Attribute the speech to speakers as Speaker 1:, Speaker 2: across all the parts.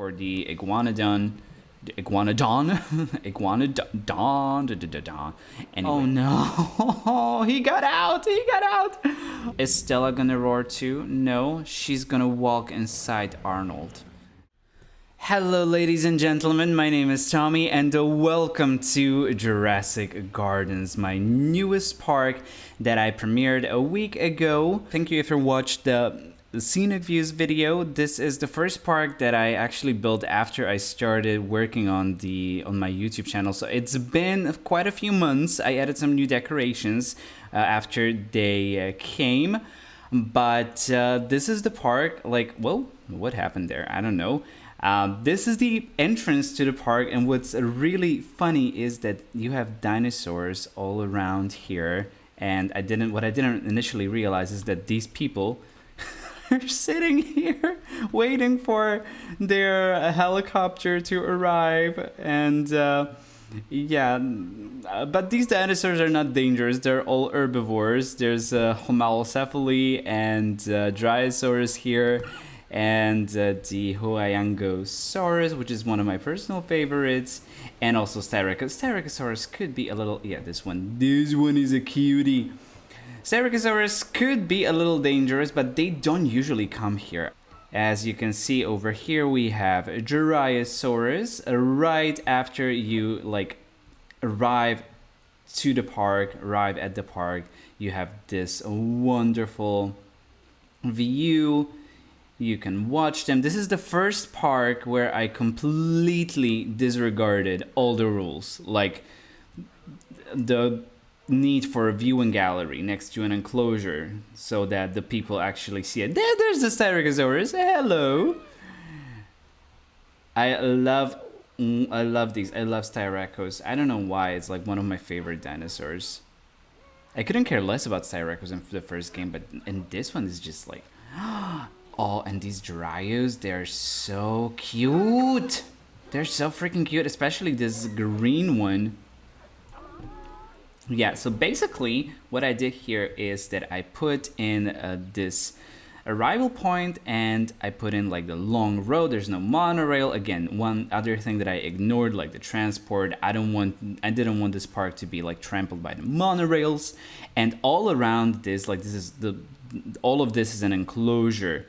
Speaker 1: for the Iguanodon. Iguanodon. Anyway. Oh no, he got out. Is Stella gonna roar too? No, she's gonna walk inside Arnold. Hello ladies and gentlemen, my name is Tommy and welcome to Jurassic Gardens, my newest park that I premiered a week ago. Thank you if you watched the scenic views video. This is the first park that I actually built after I started working on my YouTube channel. So it's been quite a few months. I added some new decorations after they came, but this is the park. Like, well, what happened there? I don't know. This is the entrance to the park, and what's really funny is that you have dinosaurs all around here. And what I didn't initially realize is that these people are sitting here waiting for their helicopter to arrive. And but these dinosaurs are not dangerous. They're all herbivores. There's Homalocophaly and Dryosaurus here, and the Hoayangosaurus, which is one of my personal favorites, and also Styracosaurus could be a little, this one is a cutie. Styracosaurus could be a little dangerous, but they don't usually come here. As you can see over here, we have Dryosaurus. Right after you arrive at the park, you have this wonderful view. You can watch them. This is the first park where I completely disregarded all the rules, like the need for a viewing gallery next to an enclosure so that the people actually see it. There's the Styracosaurus. Hello. I love these. I love Styracos. I don't know why. It's like one of my favorite dinosaurs. I couldn't care less about Styracos in the first game, but in this one is just like, oh, and these Dryos, they're so cute. They're so freaking cute, especially this green one. Yeah, so basically what I did here is that I put in this arrival point, and I put in like the long road. There's no monorail. Again, one other thing that I ignored, like the transport. I didn't want this park to be like trampled by the monorails. And all around this, all of this is an enclosure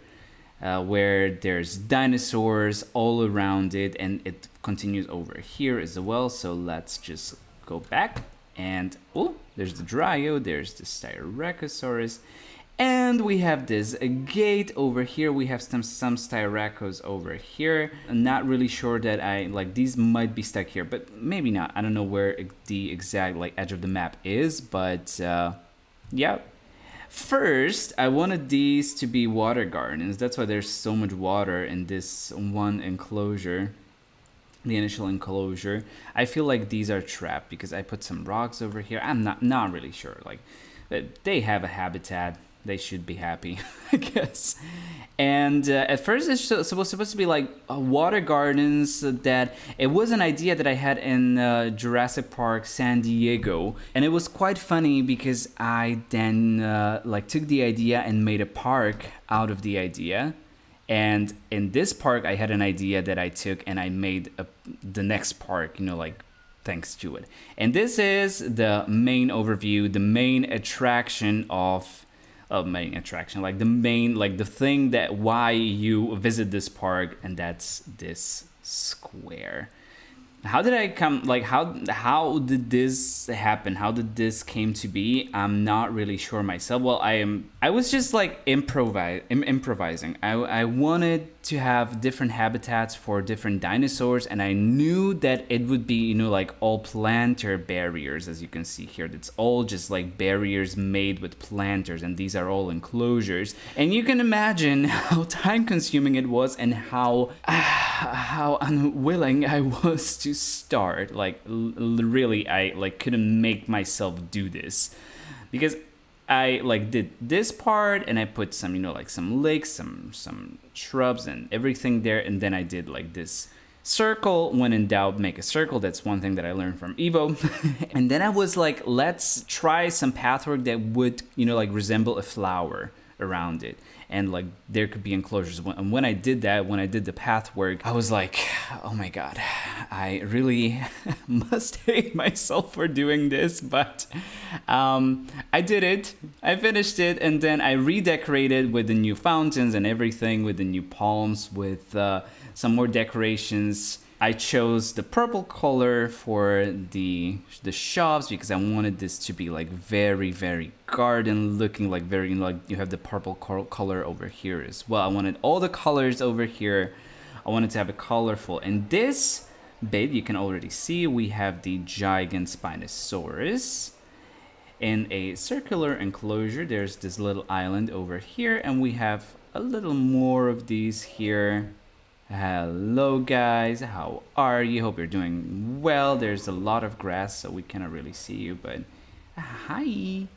Speaker 1: where there's dinosaurs all around it, and it continues over here as well. So let's just go back. And there's the Dryo, there's the Styracosaurus, and we have this gate over here. We have some Styracos over here. I'm not really sure that these might be stuck here, but maybe not. I don't know where the exact edge of the map is, but yeah. First, I wanted these to be water gardens. That's why there's so much water in this one enclosure. The initial enclosure. I feel like these are trapped because I put some rocks over here. I'm not really sure. They have a habitat. They should be happy, I guess. And at first it's supposed to be like water gardens. That it was an idea that I had in Jurassic Park San Diego, and it was quite funny because I then took the idea and made a park out of the idea. And in this park, I had an idea that I took and I made the next park, thanks to it. And this is the main overview, the main attraction the thing that why you visit this park, and that's this square. How did I come, how did this happen? How did this came to be? I'm not really sure myself. Well, I was just improvising. I wanted to have different habitats for different dinosaurs, and I knew that it would be, all planter barriers, as you can see here. It's all just barriers made with planters, and these are all enclosures. And you can imagine how time consuming it was and how unwilling I was to start. Really, I couldn't make myself do this because I did this part, and I put some some lakes, some shrubs and everything there, and then I did this circle. When in doubt, make a circle. That's one thing that I learned from Evo. And then I was let's try some pathwork that would resemble a flower. around it, and like there could be enclosures. And when I did that, when I did the path work, I was like, oh my god, I really must hate myself for doing this, but I did it. I finished it, and then I redecorated with the new fountains and everything, with the new palms, with some more decorations. I chose the purple color for the shops because I wanted this to be like very, very garden looking, like very, like you have the purple color over here as well. I wanted all the colors over here. I wanted to have it colorful. And this bit, you can already see, we have the giant Spinosaurus in a circular enclosure. There's this little island over here, and we have a little more of these here. Hello guys, how are you? Hope you're doing well. There's a lot of grass, so we cannot really see you, but hi.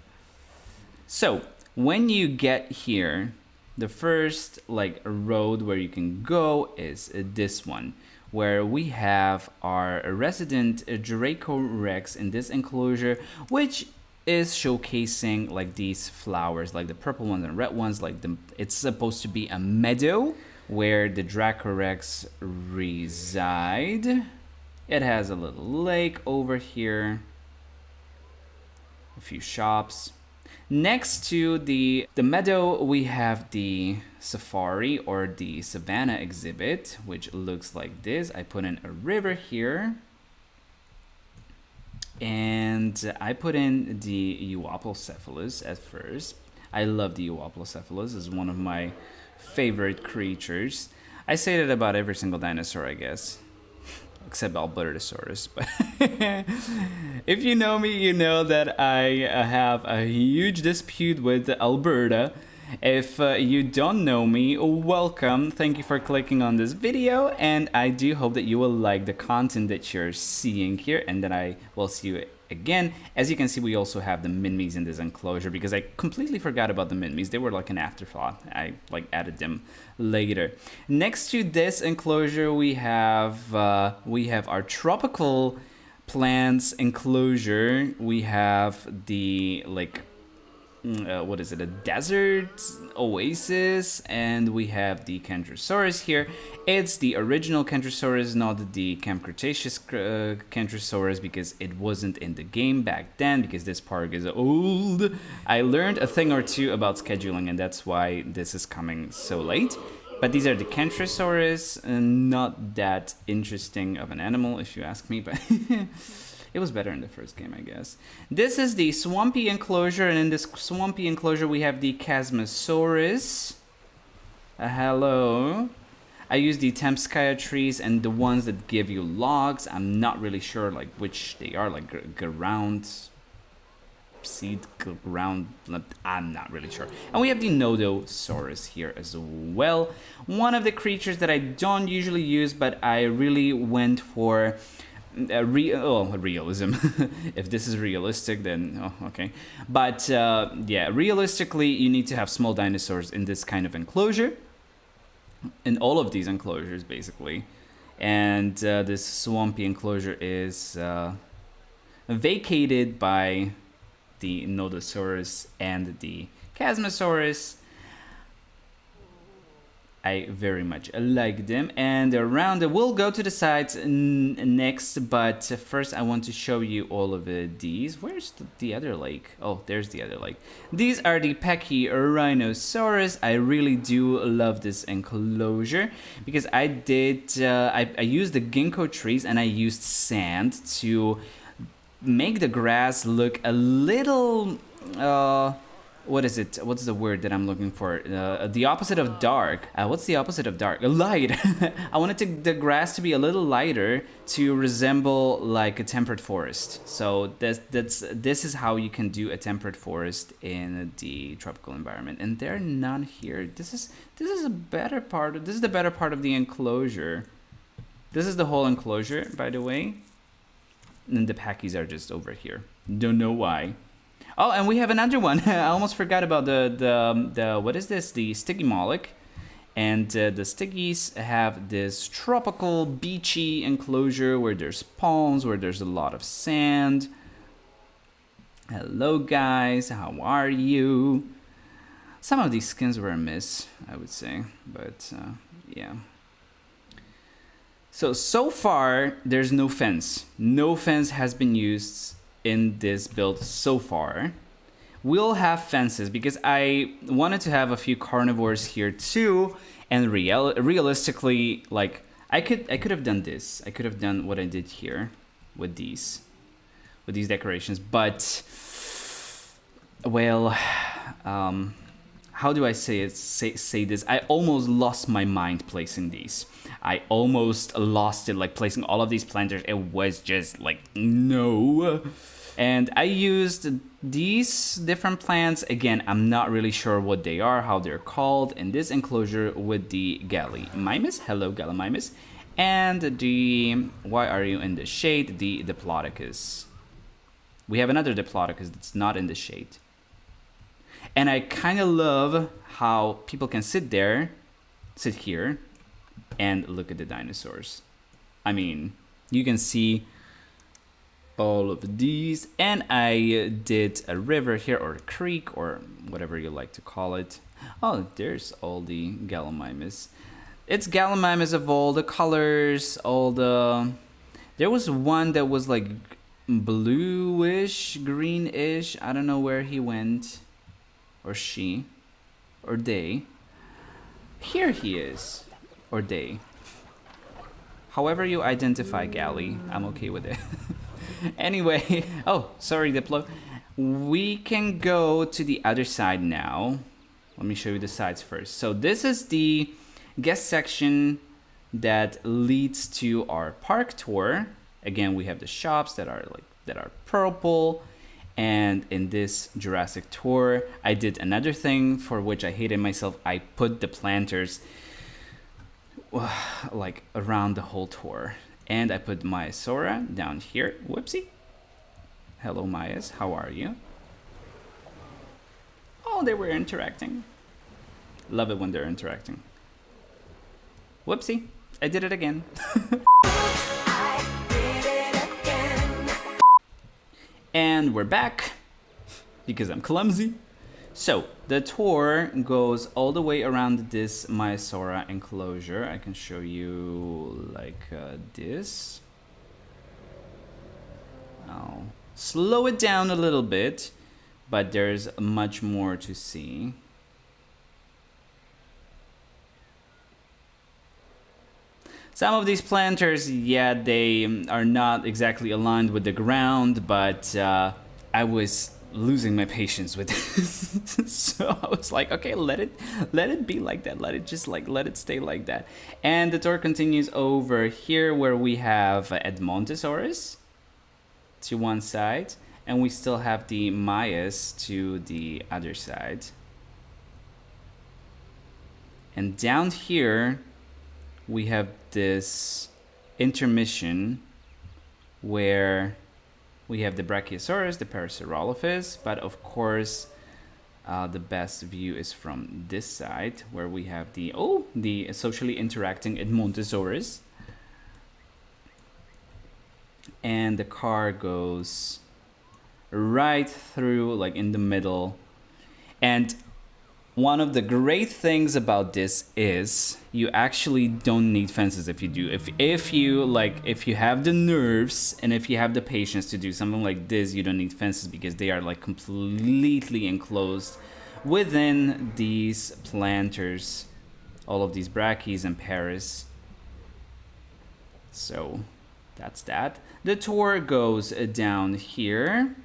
Speaker 1: So when you get here, the first like road where you can go is this one, where we have our resident Dracorex in this enclosure, which is showcasing like these flowers, like the purple ones and red ones. Like it's supposed to be a meadow where the Dracorex reside. It has a little lake over here, a few shops. Next to the meadow, we have the safari or the Savannah exhibit, which looks like this. I put in a river here, and I put in the Euoplocephalus at first. I love the Euoplocephalus. It's one of my favorite creatures. I say that about every single dinosaur, I guess, except Olorotitan. But if you know me, you know that I have a huge dispute with Alberta. If you don't know me, welcome. Thank you for clicking on this video, and I do hope that you will like the content that you're seeing here, and then I will see you again. As you can see, we also have the Minmis in this enclosure because I completely forgot about the Minmis. They were like an afterthought. I like added them later. Next to this enclosure, we have our tropical plants enclosure. We have the like what is it, a desert oasis, and we have the Kentrosautus here. It's the original Kentrosaurus, not the Camp Cretaceous Kentrosaurus, because it wasn't in the game back then, because this park is old. I learned a thing or two about scheduling, and that's why this is coming so late. But these are the Kentrosaurus, not that interesting of an animal if you ask me, but it was better in the first game, I guess. This is the swampy enclosure, and in this swampy enclosure we have the Chasmosaurus. Hello. I use the Temskaya trees and the ones that give you logs. I'm not really sure like which they are, like ground seed, ground, I'm not really sure. And we have the Nodosaurus here as well. One of the creatures that I don't usually use, but I really went for realism. If this is realistic, then okay. But yeah, realistically, you need to have small dinosaurs in this kind of enclosure, in all of these enclosures basically. And this swampy enclosure is vacated by the Nodosaurus and the Chasmosaurus. I very much like them, and around we'll go to the sides next, but first I want to show you all of these. Where's the other lake? Oh, there's the other lake. These are the Pachyrhinosaurus. I really do love this enclosure because I used the ginkgo trees and I used sand to make the grass look a little what is it? What's the word that I'm looking for? The opposite of dark. What's the opposite of dark? Light. I wanted the grass to be a little lighter to resemble like a temperate forest. So this is how you can do a temperate forest in the tropical environment. And there are none here. This is a better part. This is the better part of the enclosure. This is the whole enclosure, by the way. And the Pachys are just over here. Don't know why. Oh, and we have another one. I almost forgot about the what is this? The Stygimoloch. And the Styggies have this tropical beachy enclosure where there's palms, where there's a lot of sand. Hello guys, how are you? Some of these skins were a miss, I would say, but yeah. So far, there's no fence. No fence has been used in this build so far. We'll have fences because I wanted to have a few carnivores here too, and realistically, like I could have done this. I could have done what I did here with these decorations, but well, how do I say this? I almost lost my mind placing these. I almost lost it, like placing all of these planters. It was just like no. And I used these different plants. Again, I'm not really sure what they are, how they're called, in this enclosure with the Gallimimus. Hello, Gallimimus. And the, why are you in the shade? The Diplodocus. We have another Diplodocus that's not in the shade. And I kind of love how people can sit here, and look at the dinosaurs. I mean, you can see all of these, and I did a river here, or a creek, or whatever you like to call it. Oh, there's all the Gallimimus. It's Gallimimus of all the colors, all the... There was one that was like bluish, greenish. I don't know where he went, or she, or they. Here he is, or they. However you identify Gally, I'm okay with it. Anyway, oh, sorry, Diplo. We can go to the other side now. Let me show you the sides first. So this is the guest section that leads to our park tour. Again, we have the shops that are purple. And in this Jurassic tour, I did another thing for which I hated myself. I put the planters like around the whole tour. And I put Maiasaura down here. Whoopsie. Hello, Maias. How are you? Oh, they were interacting. Love it when they're interacting. Whoopsie. I did it again. And we're back because I'm clumsy. So the tour goes all the way around this Maiasaura enclosure. I can show you like this. I'll slow it down a little bit, but there's much more to see. Some of these planters, yeah, they are not exactly aligned with the ground, but I was losing my patience with this. So I was like, okay, let it be like that. Let it stay like that. And the tour continues over here where we have Edmontosaurus to one side, and we still have the Maias to the other side. And down here, we have this intermission where we have the Brachiosaurus, the Parasaurolophus, but of course, the best view is from this side where we have the socially interacting Edmontosaurus. And the car goes right through, like in the middle. And one of the great things about this is you actually don't need fences if you do. If you have the nerves and if you have the patience to do something like this, you don't need fences because they are like completely enclosed within these planters, all of these Brachies and Paras. So that's that. The tour goes down here,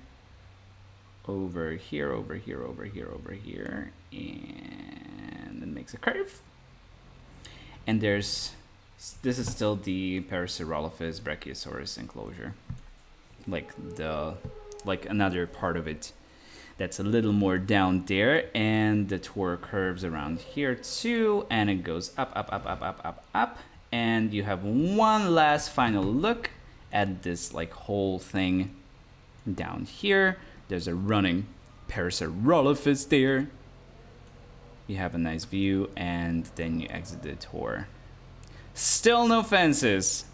Speaker 1: over here, over here, over here, over here, and it makes a curve. And this is still the Parasaurolophus Brachiosaurus enclosure, like another part of it that's a little more down there. And the tour curves around here too, and it goes up, up, up, up, up, up, up, and you have one last final look at this like whole thing down here. There's a running Parasaurolophus there. You have a nice view, and then you exit the tour. Still no fences,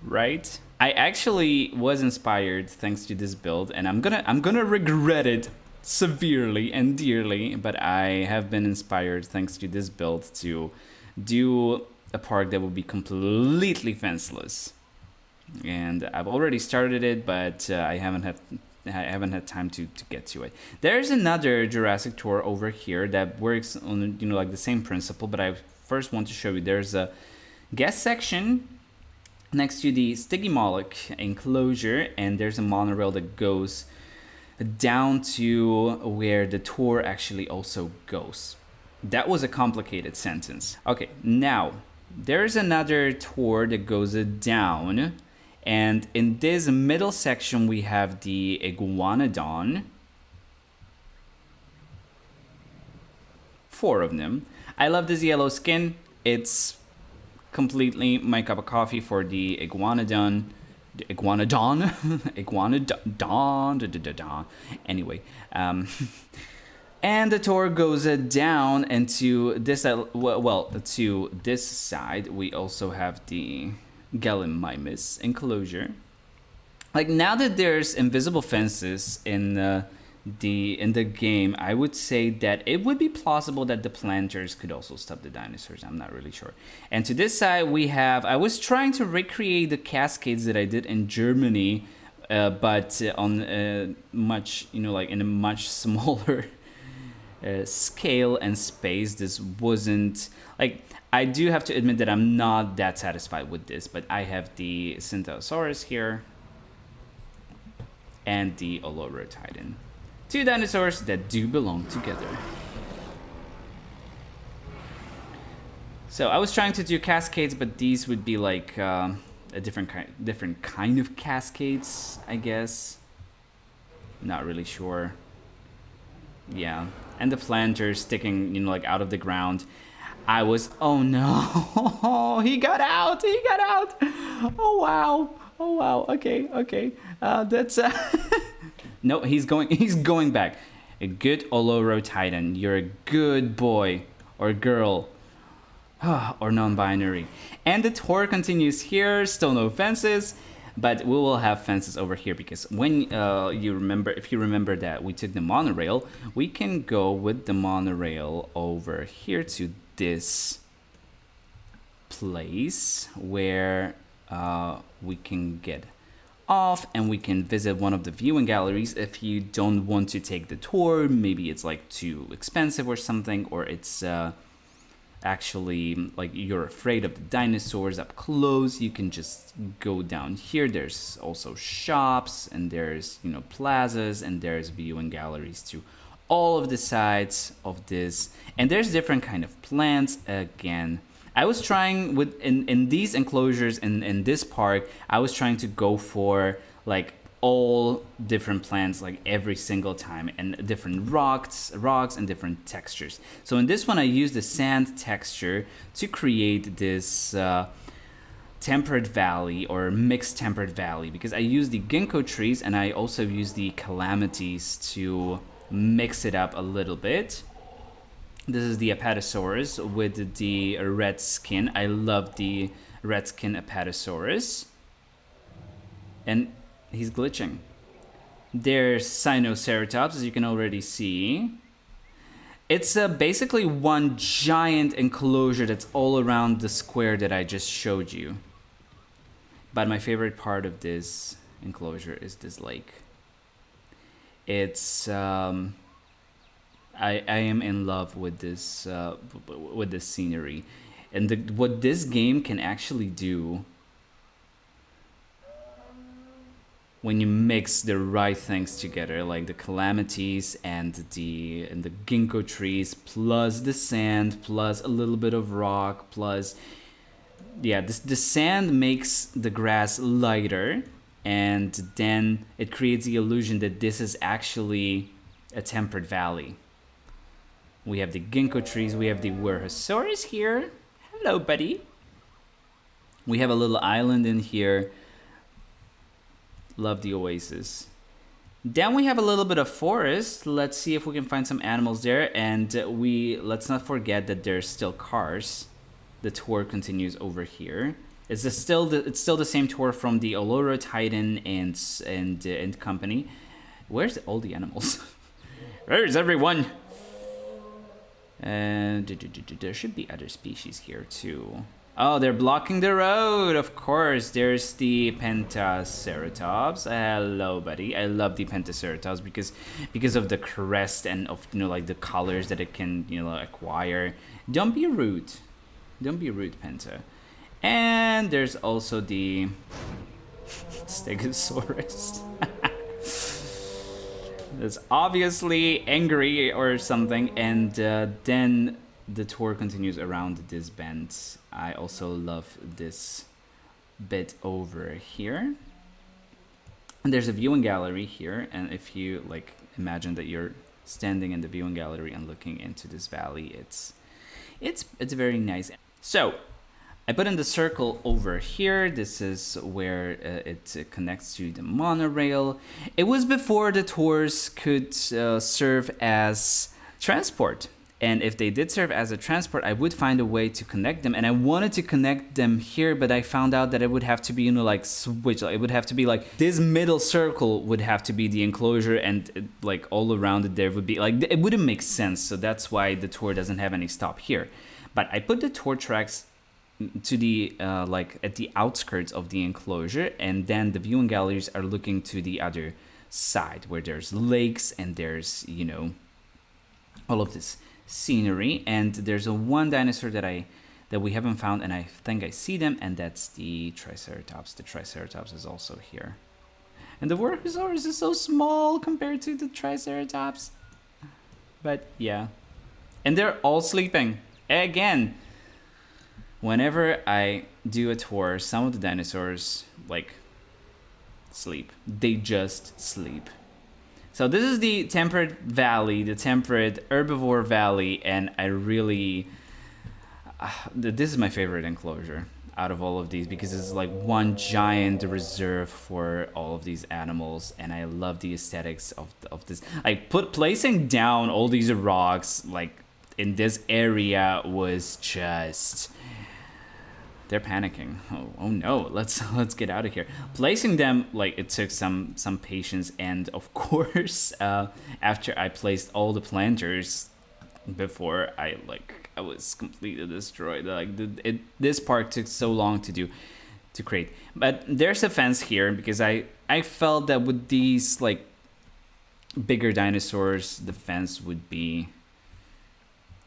Speaker 1: right? I actually was inspired thanks to this build, and I'm gonna regret it severely and dearly, but I have been inspired thanks to this build to do a park that will be completely fenceless. And I've already started it, but I haven't had time to get to it. There's another Jurassic tour over here that works on like the same principle, but I first want to show you there's a guest section next to the Stygimoloch enclosure, and there's a monorail that goes down to where the tour actually also goes. That was a complicated sentence. Okay, now there's another tour that goes down, and in this middle section we have the Iguanodon. 4 of them. I love this yellow skin. It's completely my cup of coffee for the Iguanodon. Iguanodon. Anyway, and the tour goes down, and to this to this side we also have the Gallimimus enclosure. Like, now that there's invisible fences in the game, I would say that it would be plausible that the planters could also stop the dinosaurs. I'm not really sure. And to this side we have, I was trying to recreate the cascades that I did in Germany, but on much, like in a much smaller scale and space. This wasn't like, I do have to admit that I'm not that satisfied with this, but I have the Tsintaosaurus here and the Olorotitan. 2 dinosaurs that do belong together. So I was trying to do cascades, but these would be like a different kind of cascades, I guess. Not really sure. Yeah, and the planters sticking, like out of the ground. I was, oh no, he got out. Oh wow, okay. That's no, he's going back. A good Olorotitan, you're a good boy or girl, or non-binary. And the tour continues here, still no fences, but we will have fences over here, because when if you remember that we took the monorail, we can go with the monorail over here to this place where we can get off and we can visit one of the viewing galleries. If you don't want to take the tour, maybe it's like too expensive or something, or it's actually like you're afraid of the dinosaurs up close, you can just go down here. There's also shops, and there's plazas, and there's viewing galleries to all of the sides of this, and there's different kind of plants. Again, I was trying with in these enclosures in this park, I was trying to go for like all different plants, like every single time, and different rocks and different textures. So in this one I used the sand texture to create this temperate valley, or mixed temperate valley, because I used the ginkgo trees and I also used the calamities to mix it up a little bit. This is the Apatosaurus with the red skin. I love the red skin Apatosaurus. And he's glitching. There's Sinoceratops, as you can already see. It's basically one giant enclosure that's all around the square that I just showed you. But my favorite part of this enclosure is this lake. It's I am in love with this scenery, and what this game can actually do when you mix the right things together, like the calamities and the ginkgo trees, plus the sand, plus a little bit of rock, plus the sand makes the grass lighter, and then it creates the illusion that this is actually a temperate valley. We have the ginkgo trees, we have the Brachiosaurus here. Hello, buddy. We have a little island in here. Love the Oasis. Then we have a little bit of forest. Let's see if we can find some animals there. And let's not forget that there's still cars. The tour continues over here. It's still the same tour from the Olorotitan and company. Where's all the animals? Where's everyone? And there should be other species here too. Oh, they're blocking the road, of course. There's the Pentaceratops. Hello, buddy. I love the Pentaceratops because of the crest and of, you know, like the colors that it can, you know, acquire. Don't be rude. Don't be rude, Penta. And there's also the Stegosaurus. That's obviously angry or something. And then the tour continues around this bend. I also love this bit over here. And there's a viewing gallery here. And if you like imagine that you're standing in the viewing gallery and looking into this valley, it's very nice. So I put in the circle over here. This is where it connects to the monorail. It was before the tours could serve as transport. And if they did serve as a transport, I would find a way to connect them. And I wanted to connect them here, but I found out that it would have to be, you know, like switch. It would have to be like this middle circle would have to be the enclosure, and like all around it there would be like, it wouldn't make sense. So that's why the tour doesn't have any stop here. But I put the tour tracks to the like at the outskirts of the enclosure, and then the viewing galleries are looking to the other side where there's lakes and there's, you know, all of this scenery. And there's a one dinosaur that we haven't found, and I think I see them, and that's the Triceratops. The Triceratops is also here, and the Brachiosaurus is so small compared to the Triceratops. But yeah, and they're all sleeping again. Whenever I do a tour, some of the dinosaurs like sleep. They just sleep. So this is the Temperate Valley, the Temperate Herbivore Valley, and I really... this is my favorite enclosure out of all of these because it's like one giant reserve for all of these animals, and I love the aesthetics of this. Like placing down all these rocks like in this area was just... They're panicking. Oh no, let's get out of here. Placing them, like, it took some patience, and of course, after I placed all the planters before I was completely destroyed. Like this part took so long to create. But there's a fence here because I felt that with these like bigger dinosaurs, the fence would be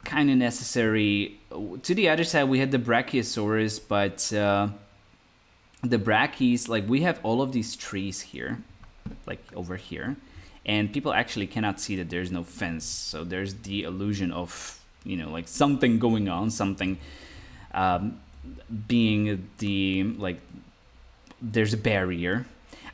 Speaker 1: kind of necessary. To the other side, we had the Brachiosaurus, but the Brachies, like, we have all of these trees here, like over here, and people actually cannot see that there's no fence. So there's the illusion of, you know, like something going on, something being the, like, there's a barrier.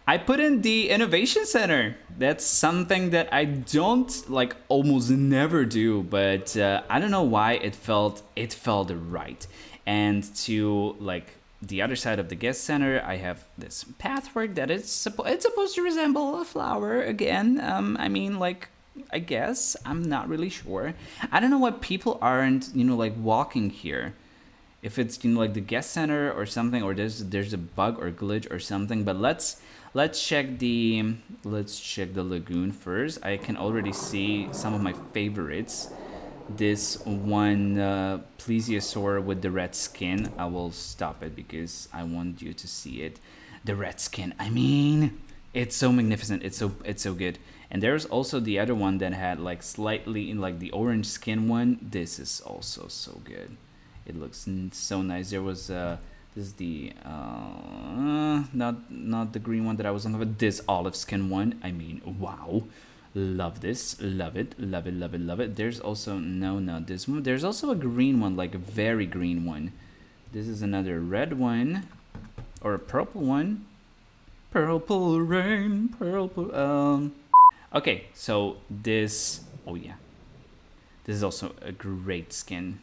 Speaker 1: I put in the Innovation Center. That's something that I don't, like, almost never do, but I don't know why it felt right. And to, like, the other side of the guest center, I have this pathwork that it's supposed to resemble a flower again. I mean, like, I guess. I'm not really sure. I don't know why people aren't, you know, like, walking here. If it's, you know, like the guest center or something, or there's a bug or glitch or something. But let's check the lagoon first. I can already see some of my favorites. This one plesiosaur with the red skin. I will stop it because I want you to see it. The red skin. I mean, it's so magnificent. It's so good. And there's also the other one that had like slightly in like the orange skin one. This is also so good. It looks so nice. There was this is the not the green one that I was looking for. This olive skin one. I mean, wow, love this, love it. There's also this one. There's also a green one, like a very green one. This is another red one, or a purple one. Purple rain, purple. Okay, so this. Oh yeah, this is also a great skin.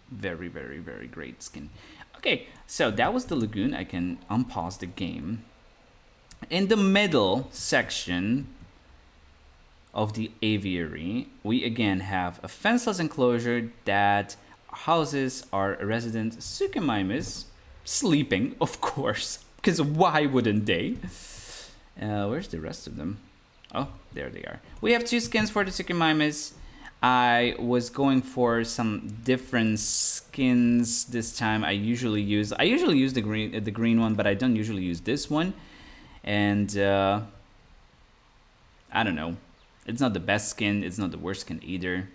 Speaker 1: Very, very, very great skin. Okay, so that was the lagoon. I can unpause the game. In the middle section of the aviary, we again have a fenceless enclosure that houses our resident Suchomimus, sleeping, of course, because why wouldn't they? Where's the rest of them? Oh, there they are. We have 2 skins for the Suchomimus. I was going for some different skins this time. I usually use the green one, but I don't usually use this one. And I don't know. It's not the best skin. It's not the worst skin either.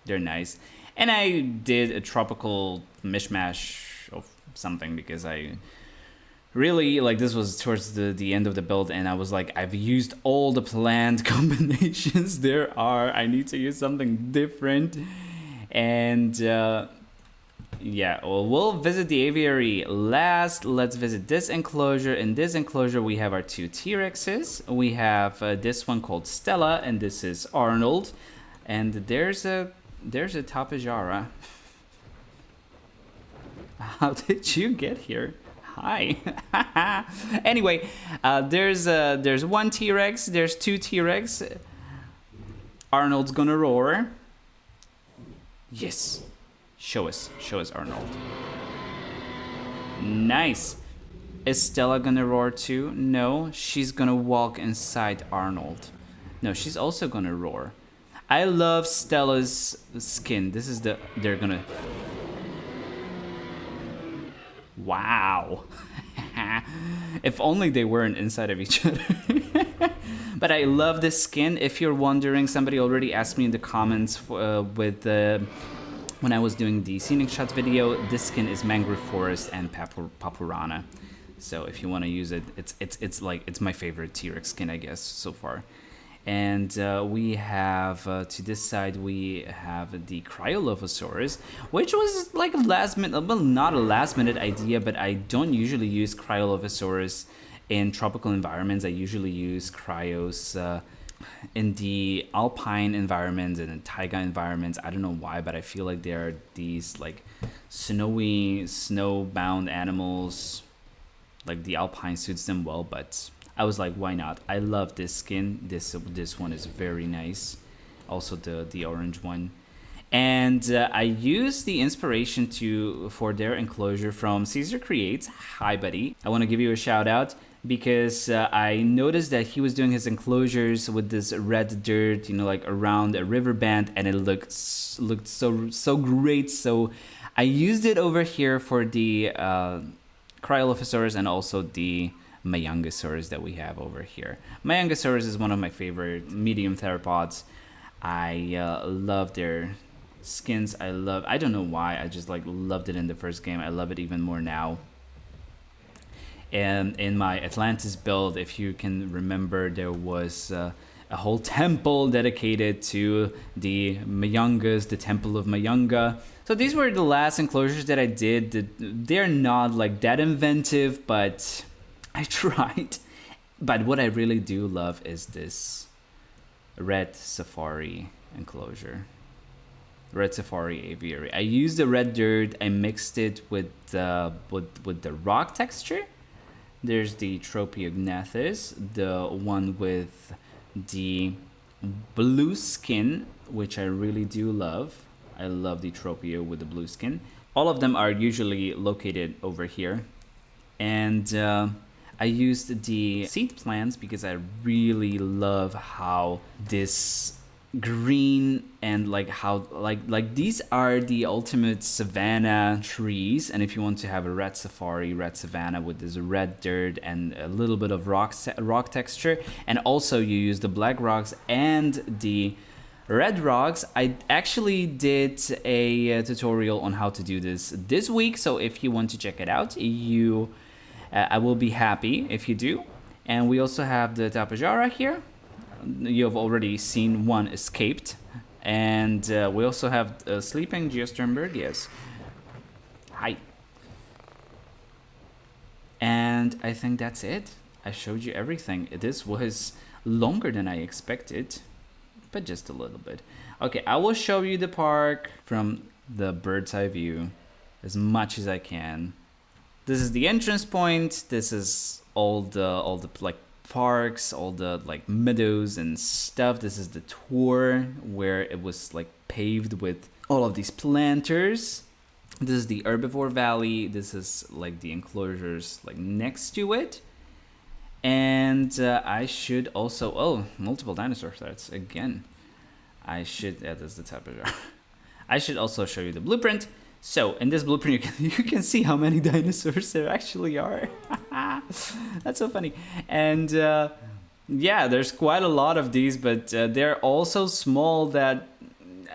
Speaker 1: They're nice. And I did a tropical mishmash of something because I really, like, this was towards the end of the build, and I was like, I've used all the planned combinations there are. I need to use something different. And yeah, well, we'll visit the aviary last. Let's visit this enclosure. In this enclosure, we have our 2 T-Rexes. We have this one called Stella, and this is Arnold. And there's a Tapejara. How did you get here? Hi. Anyway, there's 1 T-Rex, there's 2 T-Rex. Arnold's gonna roar. Yes. Show us Arnold. Nice. Is Stella gonna roar too? No, she's gonna walk inside Arnold. No, she's also gonna roar. I love Stella's skin. This is they're gonna... Wow. If only they weren't inside of each other. But I love this skin. If you're wondering, somebody already asked me in the comments when I was doing the scenic shots video. This skin is Mangrove Forest and Papurana. So if you want to use it, it's my favorite T-Rex skin, I guess, so far. And we have, to this side, we have the Cryolophosaurus, which was like a last minute, well, not a last minute idea, but I don't usually use Cryolophosaurus in tropical environments. I usually use Cryos in the alpine environments and in taiga environments. I don't know why, but I feel like there are these like snowy, snow-bound animals. Like the alpine suits them well, but I was like, why not? I love this skin. This one is very nice. Also the orange one. And I used the inspiration for their enclosure from Caesar Creates. Hi, buddy. I want to give you a shout out because I noticed that he was doing his enclosures with this red dirt, like around a riverbed, and it looked so great. So I used it over here for the Cryolophosaurus and also the Majungasaurus that we have over here. Majungasaurus is one of my favorite medium theropods. I love their skins. I don't know why, I just like loved it in the first game. I love it even more now. And in my Atlantis build, if you can remember, there was a whole temple dedicated to the Majungas, the Temple of Majunga. So these were the last enclosures that I did. They're not like that inventive, but I tried. But what I really do love is this red safari enclosure. Red safari aviary. I used the red dirt. I mixed it with the rock texture. There's the Tropeognathus, the one with the blue skin, which I really do love. I love the Tropeo with the blue skin. All of them are usually located over here. And I used the seed plants because I really love how this green and like how like these are the ultimate savanna trees. And if you want to have a red safari, red savanna with this red dirt and a little bit of rock texture, and also you use the black rocks and the red rocks. I actually did a tutorial on how to do this week, so if you want to check it out, I will be happy if you do. And we also have the Tapejara here. You have already seen one escaped. And we also have a sleeping Geosternberg, yes. Hi. And I think that's it. I showed you everything. This was longer than I expected, but just a little bit. Okay, I will show you the park from the bird's eye view as much as I can. This is the entrance point. This is all the like parks, all the like meadows and stuff. This is the tour where it was like paved with all of these planters. This is the Herbivore Valley. This is like the enclosures like next to it. And I should also, multiple dinosaur threads again. That's the type of I should also show you the blueprint. So in this blueprint, you can see how many dinosaurs there actually are. That's so funny. And yeah, there's quite a lot of these, but they're also small that,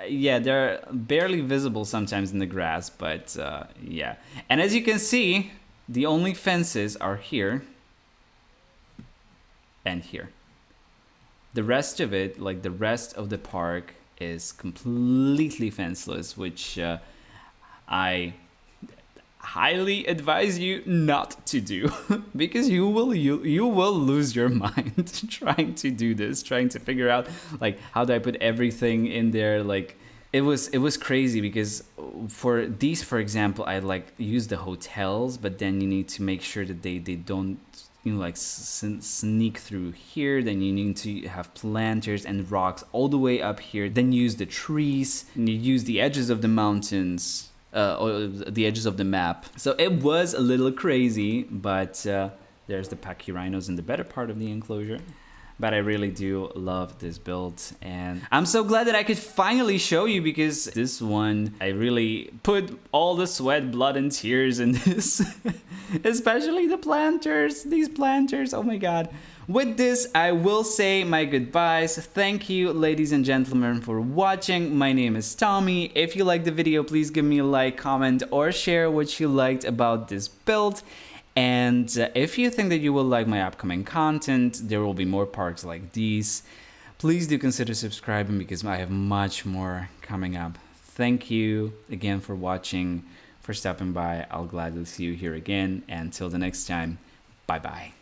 Speaker 1: yeah, they're barely visible sometimes in the grass, but yeah. And as you can see, the only fences are here and here. The rest of it, like the rest of the park, is completely fenceless, which I highly advise you not to do because you will lose your mind trying to do this, trying to figure out like how do I put everything in there. Like it was crazy because for these, for example, I like use the hotels, but then you need to make sure that they don't, you know, like sneak through here. Then you need to have planters and rocks all the way up here. Then use the trees, and you use the edges of the mountains, or the edges of the map. So it was a little crazy, but there's the Pachyrhinos in the better part of the enclosure. But I really do love this build, and I'm so glad that I could finally show you, because this one, I really put all the sweat, blood, and tears in this. Especially the planters, these planters, oh my god. With this, I will say my goodbyes. Thank you, ladies and gentlemen, for watching. My name is Tommy. If you liked the video, please give me a like, comment, or share what you liked about this build. And if you think that you will like my upcoming content, there will be more parks like these. Please do consider subscribing, because I have much more coming up. Thank you again for watching, for stopping by. I'll gladly see you here again. And until the next time, bye-bye.